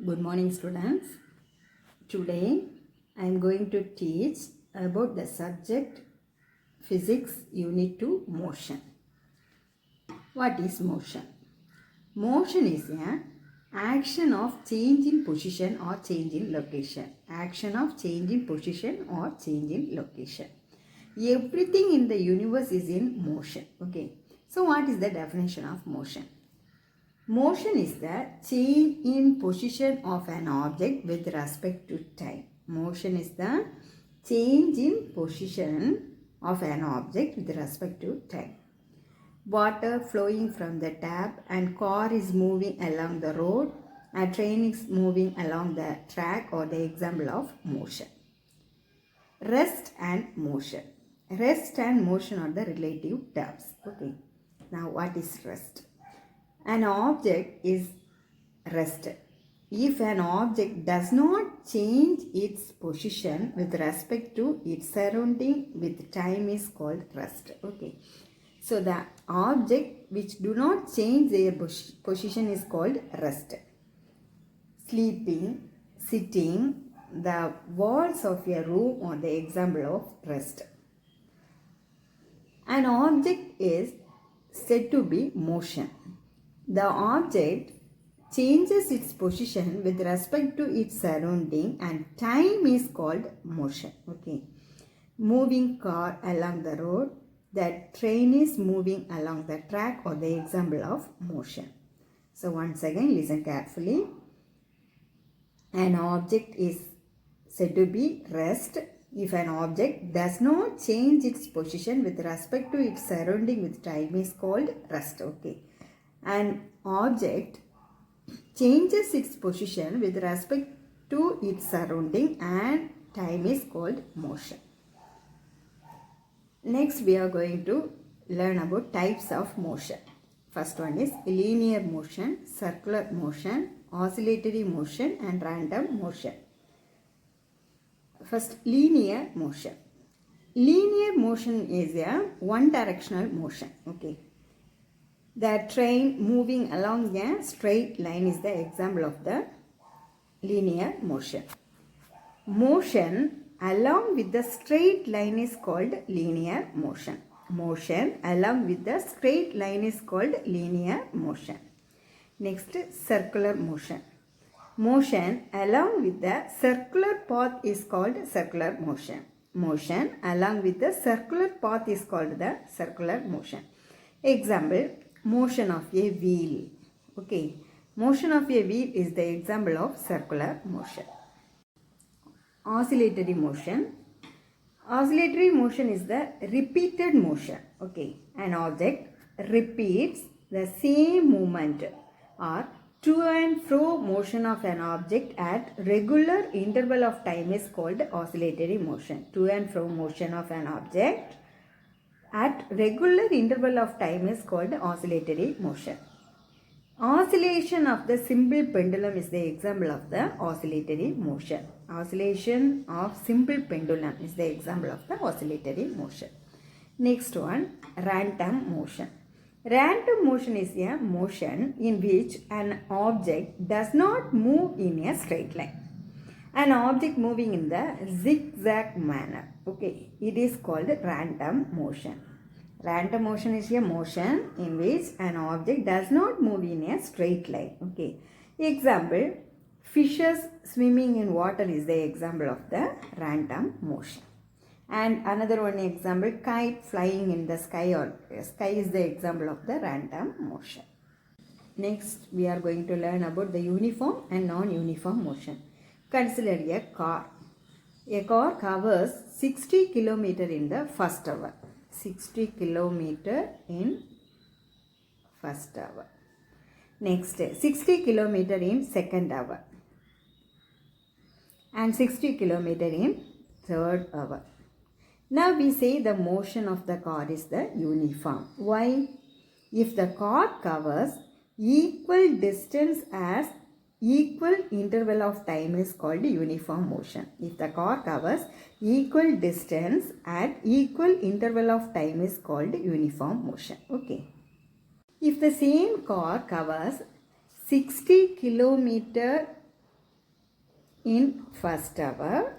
Good morning, students. Today I am going to teach about the subject Physics Unit 2 Motion. What is motion? Motion is an action of change in position or change in location. Action of change in position or change in location. Everything in the universe is in motion. Okay. So what is the definition of motion? Motion is the change in position of an object with respect to time. Motion is the change in position of an object with respect to time. Water flowing from the tap and car is moving along the road. A train is moving along the track or the example of motion. Rest and motion. Rest and motion are the relative terms. Okay. Now what is rest? An object is rested if an object does not change its position with respect to its surrounding with time is called rest. Okay. So the object which do not change their position is called rest. Sleeping, sitting, the walls of a room are the example of rest. An object is said to be motion. The object changes its position with respect to its surrounding and time is called motion. Okay. Moving car along the road, the train is moving along the track or the example of motion. So once again listen carefully. An object is said to be rest if an object does not change its position with respect to its surrounding with time is called rest. Okay. An object changes its position with respect to its surrounding and time is called motion. Next we are going to learn about types of motion. First one is linear motion, circular motion, oscillatory motion and random motion. First, linear motion. Linear motion is a one directional motion. Okay. The train moving along a straight line is the example of the linear motion. Motion along with the straight line is called linear motion. Motion along with the straight line is called linear motion. Next, circular motion. Motion along with the circular path is called circular motion. Motion along with the circular path is called the circular motion. Example, motion of a wheel. Okay. Motion of a wheel is the example of circular motion. Oscillatory motion. Oscillatory motion is the repeated motion. Okay. An object repeats the same movement or to and fro motion of an object at regular interval of time is called oscillatory motion. To and fro motion of an object at regular interval of time is called oscillatory motion. Oscillation of the simple pendulum is the example of the oscillatory motion. Oscillation of simple pendulum is the example of the oscillatory motion. Next one, random motion. Random motion is a motion in which an object does not move in a straight line. An object moving in the zigzag manner. Okay, it is called random motion. Random motion is a motion in which an object does not move in a straight line. Okay. Example, fishes swimming in water is the example of the random motion. And another one example, kite flying in the sky or sky is the example of the random motion. Next, we are going to learn about the uniform and non-uniform motion. Consider a car. A car covers 60 km in the first hour. 60 km in first hour. Next, 60 km in second hour. And 60 km in third hour. Now we say the motion of the car is the uniform. Why? If the car covers equal distance as equal interval of time is called uniform motion. If the car covers equal distance at equal interval of time is called uniform motion. Okay. If the same car covers 60 km in first hour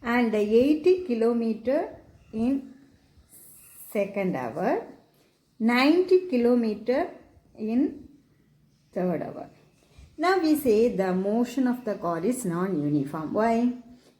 and 80 kilometer in second hour, 90 kilometer in third hour. Now we say the motion of the car is non-uniform. Why?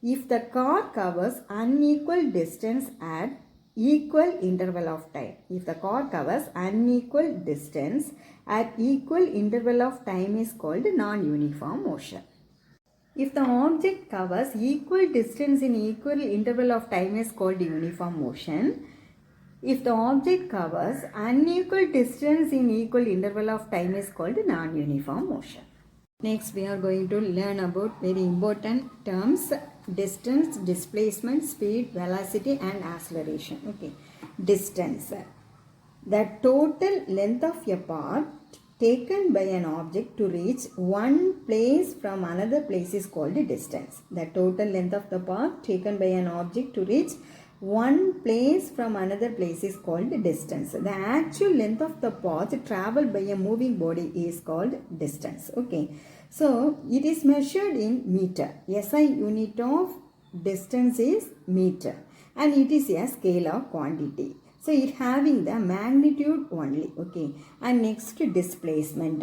If the car covers unequal distance at equal interval of time. If the car covers unequal distance at equal interval of time is called non-uniform motion. If the object covers equal distance in equal interval of time is called uniform motion. If the object covers unequal distance in equal interval of time is called non-uniform motion. Next we are going to learn about very important terms: distance, displacement, speed, velocity and acceleration. Okay, distance. The total length of a path taken by an object to reach one place from another place is called distance. The total length of the path taken by an object to reach one place from another place is called distance. The actual length of the path traveled by a moving body is called distance. Okay, so it is measured in meter. SI unit of distance is meter and it is a scale of quantity. So it having the magnitude only. Okay, and next displacement.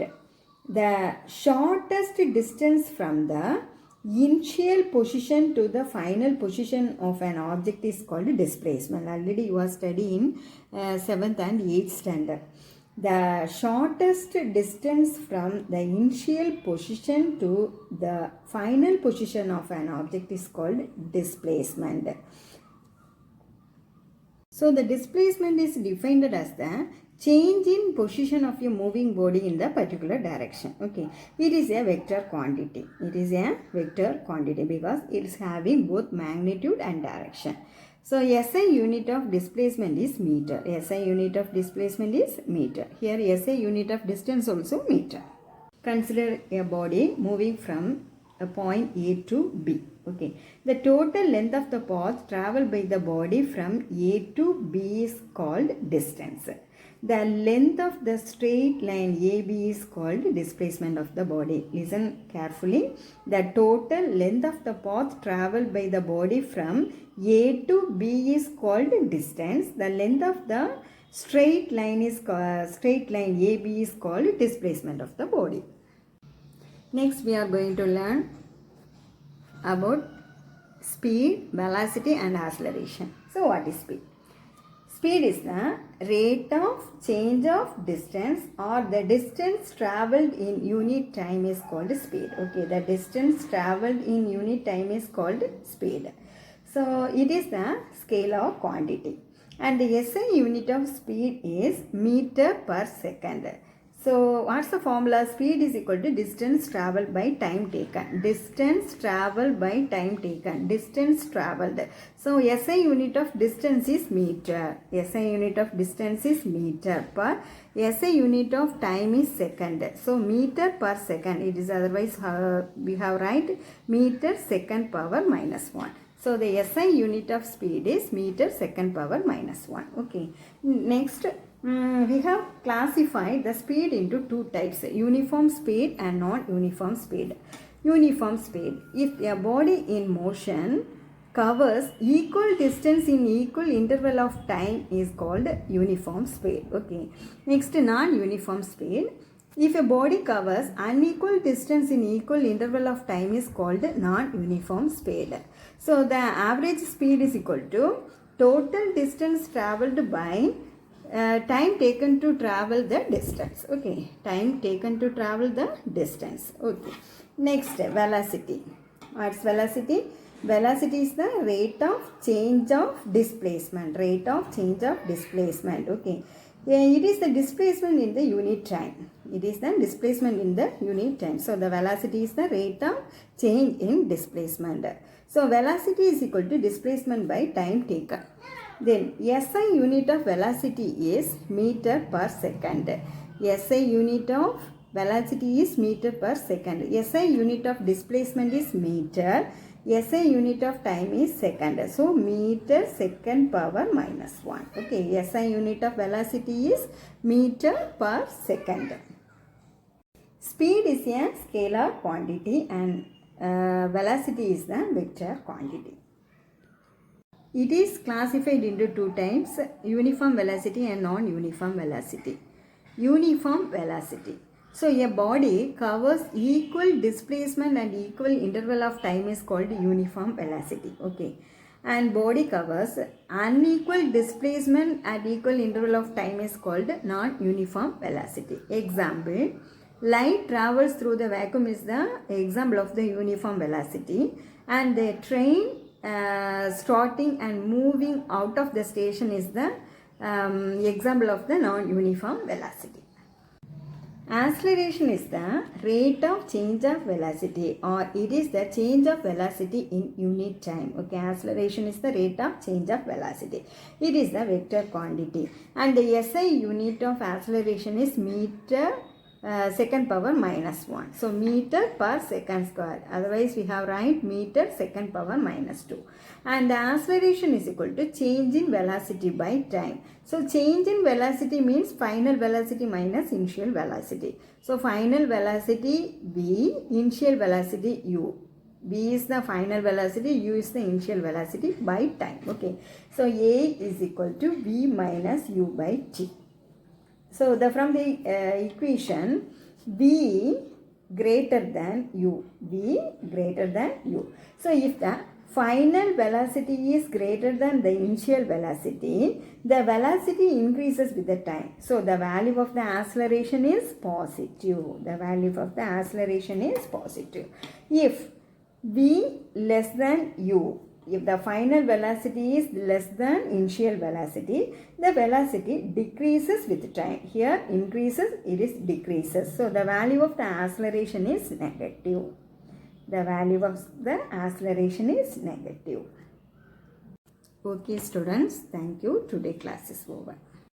The shortest distance from the initial position to the final position of an object is called displacement. Already you are studying 7th and 8th standard. The shortest distance from the initial position to the final position of an object is called displacement. So the displacement is defined as the change in position of a moving body in the particular direction. Okay, it is a vector quantity. It is a vector quantity because it is having both magnitude and direction. So SI unit of displacement is meter. SI unit of displacement is meter. Here SI unit of distance also meter. Consider a body moving from a point A to B. Okay, the total length of the path traveled by the body from A to B is called distance. The length of the straight line AB is called displacement of the body. Listen carefully. The total length of the path traveled by the body from A to B is called distance. The length of the straight line AB is called displacement of the body. Next we are going to learn about speed, velocity and acceleration. So what is speed? Speed is the rate of change of distance or the distance travelled in unit time is called speed. Okay, the distance travelled in unit time is called speed. So it is the scale of quantity and the SI unit of speed is meter per second. So what's the formula? Speed is equal to distance travelled by time taken. Distance travelled by time taken. Distance travelled. So SI unit of distance is meter. SI unit of distance is meter per. SI unit of time is second. So meter per second. It is otherwise we have write meter second power minus 1. So the SI unit of speed is meter second power minus 1. Okay. Next. We have classified the speed into two types, uniform speed and non-uniform speed. Uniform speed, if a body in motion covers equal distance in equal interval of time is called uniform speed. Okay. Next, non-uniform speed, if a body covers unequal distance in equal interval of time is called non-uniform speed. So the average speed is equal to total distance travelled by time taken to travel the distance. Okay, time taken to travel the distance. Okay, next velocity. What's velocity? Velocity is the rate of change of displacement. Rate of change of displacement. Okay, it is the displacement in the unit time. It is the displacement in the unit time. So the velocity is the rate of change in displacement. So velocity is equal to displacement by time taken. Then SI unit of velocity is meter per second. SI unit of velocity is meter per second. SI unit of displacement is meter. SI unit of time is second. So meter second power minus 1. Okay, SI unit of velocity is meter per second. Speed is a scalar quantity and velocity is the vector quantity. It is classified into two types, uniform velocity and non-uniform velocity. Uniform velocity. So a body covers equal displacement and equal interval of time is called uniform velocity. Okay. And body covers unequal displacement at equal interval of time is called non-uniform velocity. Example, light travels through the vacuum is the example of the uniform velocity, and the train starting and moving out of the station is the example of the non-uniform velocity. Acceleration is the rate of change of velocity, or it is the change of velocity in unit time. Okay, acceleration is the rate of change of velocity. It is the vector quantity, and the SI unit of acceleration is meter second power minus 1. So meter per second square. Otherwise we have write meter second power minus 2. And the acceleration is equal to change in velocity by time. So change in velocity means final velocity minus initial velocity. So final velocity V, initial velocity U. V is the final velocity, U is the initial velocity by time. Okay. So A is equal to V minus U by T. So from the equation, V greater than U. V greater than U. So if the final velocity is greater than the initial velocity, the velocity increases with the time. So the value of the acceleration is positive. The value of the acceleration is positive. If V less than U, if the final velocity is less than initial velocity, the velocity decreases with time. Here increases, it is decreases. So the value of the acceleration is negative. The value of the acceleration is negative. Okay students, thank you. Today class is over.